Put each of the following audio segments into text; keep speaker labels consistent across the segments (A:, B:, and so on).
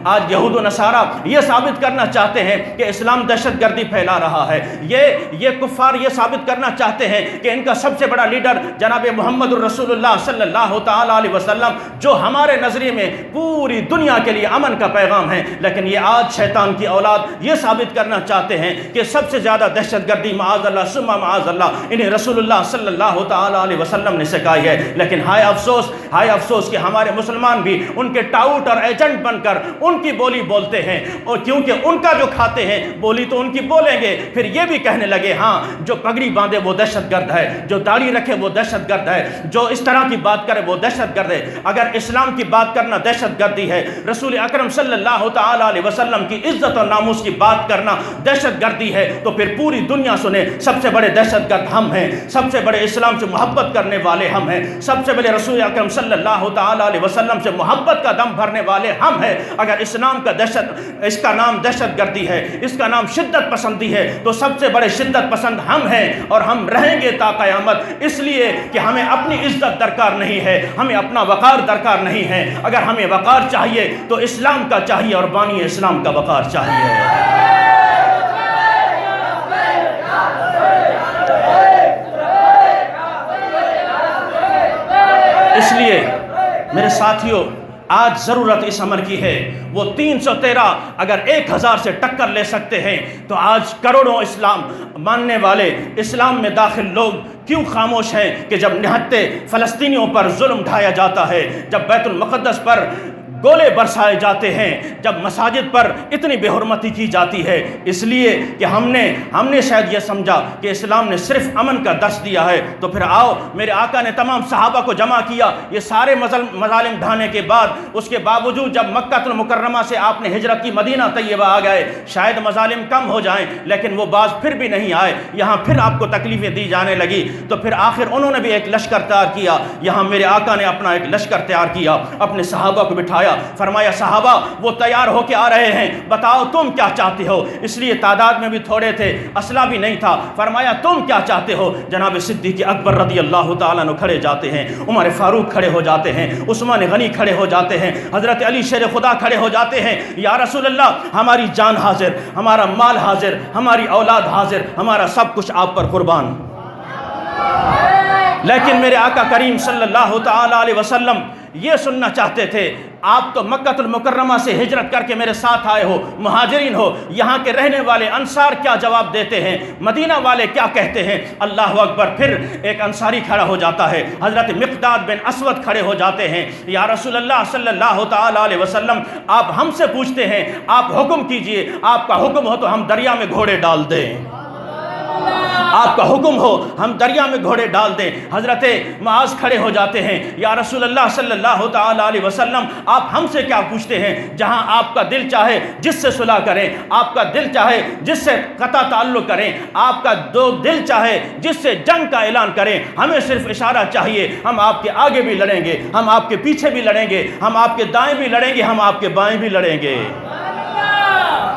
A: آج یہود و نصارہ یہ ثابت کرنا چاہتے ہیں کہ اسلام دہشت گردی پھیلا رہا ہے، یہ کفار یہ ثابت کرنا چاہتے ہیں کہ ان کا سب سے بڑا لیڈر جناب محمد الرسول اللہ صلی اللہ تعالی علیہ وسلم جو ہمارے نظریے میں پوری دنیا کے لیے امن کا پیغام ہے، لیکن یہ آج شیطان کی اولاد یہ ثابت کرنا چاہتے ہیں کہ سب سے زیادہ دہشت گردی معاذ اللہ ثم معاذ اللہ انہیں رسول اللہ صلی اللہ تعالی علیہ وسلم نے سکھائی ہے۔ لیکن ہائے افسوس کہ ہمارے مسلمان بھی ان کے ٹاؤٹ اور ایجنٹ بن کر ان کی بولی بولتے ہیں، اور کیونکہ ان کا جو کھاتے ہیں بولی تو ان کی بولیں گے، پھر یہ بھی کہنے لگے ہاں جو پگڑی باندھے وہ دہشت گرد ہے، جو داڑھی رکھے وہ دہشت گرد ہے، جو اس طرح کی بات کرے وہ دہشت گرد ہے۔ اگر اسلام کی بات کرنا دہشت گردی ہے، رسول اکرم صلی اللہ تعالی علیہ وسلم کی عزت اور ناموس کی بات کرنا دہشت گردی ہے، تو پھر پوری دنیا سنے سب سے بڑے دہشت گرد ہم ہیں، سب سے بڑے اسلام سے محبت کرنے والے ہم ہیں، سب سے بڑے رسول اکرم صلی اللہ تعالی علیہ وسلم سے محبت کا دم بھرنے والے ہم ہیں۔ اگر اسلام کا اس کا نام دہشت گردی ہے، اس کا نام شدت پسندی ہے، تو سب سے بڑے شدت پسند ہم ہیں اور ہم رہیں گے تا قیامت، اس لیے کہ ہمیں اپنی عزت درکار نہیں ہے، ہمیں اپنا وقار درکار نہیں ہے۔ اگر ہمیں وقار چاہیے تو اسلام کا چاہیے اور بانی اسلام کا وقار چاہیے۔ اس لیے میرے ساتھیوں آج ضرورت اس عمل کی ہے، وہ 313 اگر 1000 سے ٹکر لے سکتے ہیں تو آج کروڑوں اسلام ماننے والے اسلام میں داخل لوگ کیوں خاموش ہیں کہ جب نہتے فلسطینیوں پر ظلم ڈھایا جاتا ہے، جب بیت المقدس پر گولے برسائے جاتے ہیں، جب مساجد پر اتنی بے حرمتی کی جاتی ہے، اس لیے کہ ہم نے شاید یہ سمجھا کہ اسلام نے صرف امن کا درس دیا ہے، تو پھر آؤ میرے آقا نے تمام صحابہ کو جمع کیا، یہ سارے مظالم ڈھانے کے بعد، اس کے باوجود جب مکہ المکرمہ سے آپ نے ہجرت کی مدینہ طیبہ آ گئے، شاید مظالم کم ہو جائیں لیکن وہ باز پھر بھی نہیں آئے، یہاں پھر آپ کو تکلیفیں دی جانے لگی، تو پھر آخر انہوں نے بھی ایک لشکر تیار کیا، یہاں میرے آقا نے اپنا ایک لشکر تیار کیا، اپنے صحابہ کو بٹھایا، فرمایا صحابہ وہ تیار ہو کے آ رہے ہیں، بتاؤ تم کیا چاہتے ہو؟ اس لیے تعداد میں بھی تھوڑے تھے، اسلحہ بھی نہیں تھا، فرمایا تم کیا چاہتے ہو؟ جناب صدیق اکبر رضی اللہ تعالیٰ عنہ کھڑے جاتے ہیں، عمر فاروق کھڑے ہو جاتے ہیں، عثمان غنی کھڑے ہو جاتے ہیں، حضرت علی شیر خدا کھڑے ہو جاتے ہیں، یا رسول اللہ ہماری جان حاضر، ہمارا مال حاضر، ہماری اولاد حاضر، ہمارا سب کچھ آپ پر قربان۔ لیکن میرے آقا کریم صلی اللہ تعالی علیہ وسلم یہ سننا چاہتے تھے، آپ تو مکہ المکرمہ سے ہجرت کر کے میرے ساتھ آئے ہو، مہاجرین ہو، یہاں کے رہنے والے انصار کیا جواب دیتے ہیں، مدینہ والے کیا کہتے ہیں؟ اللہ اکبر! پھر ایک انصاری کھڑا ہو جاتا ہے، حضرت مقداد بن اسود کھڑے ہو جاتے ہیں، یا رسول اللہ صلی اللہ تعالی علیہ وسلم آپ ہم سے پوچھتے ہیں، آپ حکم کیجئے، آپ کا حکم ہو تو ہم دریا میں گھوڑے ڈال دیں، آپ کا حکم ہو ہم دریا میں گھوڑے ڈال دیں۔ حضرت معاذ کھڑے ہو جاتے ہیں، یا رسول اللہ صلی اللہ تعالی علیہ وسلم آپ ہم سے کیا پوچھتے ہیں؟ جہاں آپ کا دل چاہے جس سے صلح کریں، آپ کا دل چاہے جس سے قطع تعلق کریں، آپ کا دل چاہے جس سے جنگ کا اعلان کریں، ہمیں صرف اشارہ چاہیے، ہم آپ کے آگے بھی لڑیں گے، ہم آپ کے پیچھے بھی لڑیں گے، ہم آپ کے دائیں بھی لڑیں گے، ہم آپ کے بائیں بھی لڑیں گے،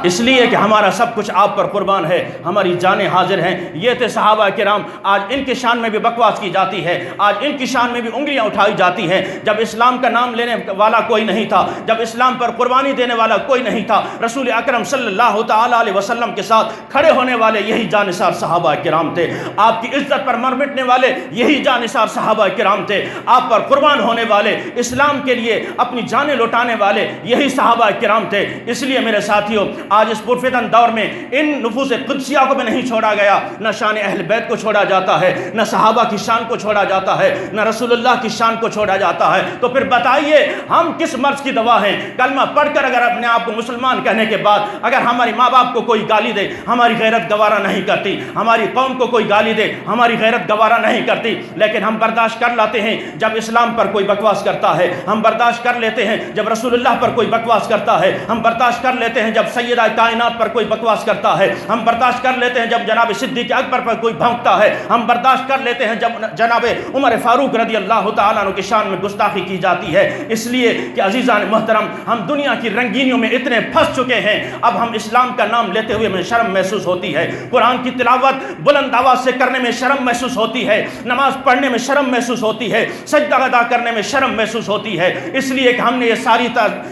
A: اس لیے کہ ہمارا سب کچھ آپ پر قربان ہے، ہماری جانیں حاضر ہیں۔ یہ تھے صحابہ کرام، آج ان کی شان میں بھی بکواس کی جاتی ہے، آج ان کی شان میں بھی انگلیاں اٹھائی جاتی ہیں۔ جب اسلام کا نام لینے والا کوئی نہیں تھا، جب اسلام پر قربانی دینے والا کوئی نہیں تھا، رسول اکرم صلی اللہ تعالی علیہ وسلم کے ساتھ کھڑے ہونے والے یہی جانثار صحابہ کرام تھے، آپ کی عزت پر مر مٹنے والے یہی جانثار صحابہ کرام تھے، آپ پر قربان ہونے والے، اسلام کے لیے اپنی جانیں لوٹانے والے یہی صحابہ کرام تھے۔ اس لیے میرے ساتھیوں آج اس پرفتن دور میں ان نفوس قدسیہ کو بھی نہیں چھوڑا گیا، نہ شان اہل بیت کو چھوڑا جاتا ہے، نہ صحابہ کی شان کو چھوڑا جاتا ہے، نہ رسول اللہ کی شان کو چھوڑا جاتا ہے۔ تو پھر بتائیے ہم کس مرض کی دوا ہیں؟ کلمہ پڑھ کر اگر اپنے آپ کو مسلمان کہنے کے بعد اگر ہماری ماں باپ کو کوئی گالی دے ہماری غیرت گوارا نہیں کرتی، ہماری قوم کو کوئی گالی دے ہماری غیرت گوارا نہیں کرتی، لیکن ہم برداشت کر لاتے ہیں جب اسلام پر کوئی بکواس کرتا ہے، ہم برداشت کر لیتے ہیں جب رسول اللہ پر کوئی بکواس کرتا ہے، ہم برداشت کر لیتے ہیں جب سیدہ سیدہ کائنات پر کوئی بکواس کرتا ہے، ہم برداشت کر لیتے ہیں جب جناب صدیق اکبر پر کوئی بھونکتا ہے، ہم برداشت کر لیتے ہیں جب جناب عمر فاروق رضی اللہ تعالیٰ عنہ کی شان میں گستاخی کی جاتی ہے، اس لیے کہ عزیزان محترم ہم دنیا کی رنگینیوں میں اتنے پھنس چکے ہیں، اب ہم اسلام کا نام لیتے ہوئے میں شرم محسوس ہوتی ہے، قرآن کی تلاوت بلند آواز سے کرنے میں شرم محسوس ہوتی ہے، نماز پڑھنے میں شرم محسوس ہوتی ہے، سجدہ ادا کرنے میں شرم محسوس ہوتی ہے، اس لیے کہ ہم نے یہ ساری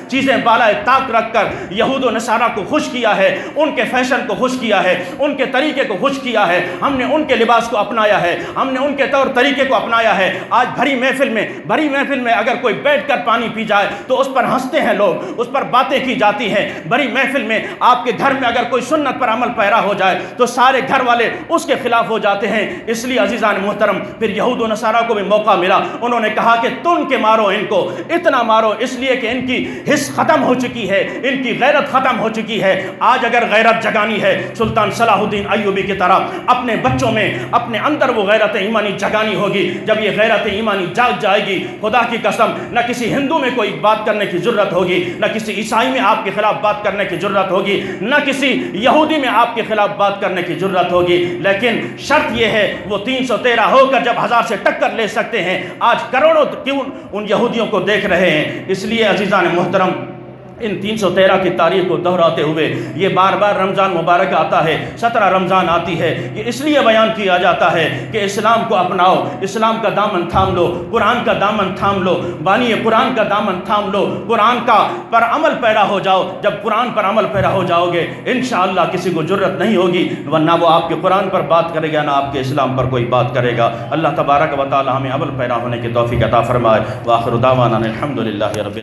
A: چیزیں بالائے طاق رکھ کر یہود و نصارہ کو خوش کیا ہے، ان کے فیشن کو خوش کیا ہے، ان کے طریقے کو خوش کیا ہے، ہم نے ان کے لباس کو اپنایا ہے، ہم نے ان کے طور طریقے کو اپنایا ہے۔ آج بھری محفل میں اگر کوئی بیٹھ کر پانی پی جائے تو اس پر ہنستے ہیں لوگ، اس پر باتیں کی جاتی ہیں۔ بڑی محفل میں آپ کے گھر میں اگر کوئی سنت پر عمل پیرا ہو جائے تو سارے گھر والے اس کے خلاف ہو جاتے ہیں۔ اس لیے عزیزان محترم پھر یہود و نصارہ کو بھی موقع ملا، انہوں نے کہا کہ تن کے مارو ان کو، اتنا مارو اس لیے کہ ان کی حس ختم ہو چکی ہے، ان کی غیرت ختم ہو چکی ہے۔ آج اگر غیرت جگانی ہے سلطان صلاح الدین ایوبی کی طرح اپنے بچوں میں اپنے اندر وہ غیرت ایمانی جگانی ہوگی۔ جب یہ غیرت ایمانی جاگ جائے گی، خدا کی قسم نہ کسی ہندو میں کوئی بات کرنے کی ضرورت ہوگی، نہ کسی عیسائی میں آپ کے خلاف بات کرنے کی ضرورت ہوگی، نہ کسی یہودی میں آپ کے خلاف بات کرنے کی ضرورت ہوگی۔ لیکن شرط یہ ہے وہ 313 ہو کر جب 1000 سے ٹکر لے سکتے ہیں، آج کروڑوں کیوں ان یہودیوں کو دیکھ رہے ہیں۔ اس لیے عزیزان محترم ان 313 کی تاریخ کو دہراتے ہوئے یہ بار بار رمضان مبارک آتا ہے، 17 رمضان آتی ہے، یہ اس لیے بیان کیا جاتا ہے کہ اسلام کو اپناؤ، اسلام کا دامن تھام لو، قرآن کا دامن تھام لو، بانی قرآن کا دامن تھام لو، قرآن کا پر عمل پیرا ہو جاؤ۔ جب قرآن پر عمل پیرا ہو جاؤ گے انشاءاللہ کسی کو ضرورت نہیں ہوگی، ورنہ وہ آپ کے قرآن پر بات کرے گا، نہ آپ کے اسلام پر کوئی بات کرے گا۔ اللہ تبارک و تعالی ہمیں عمل پیرا ہونے کی توفیق عطا فرمائے۔ وآخر دعوانا الحمدللہ رب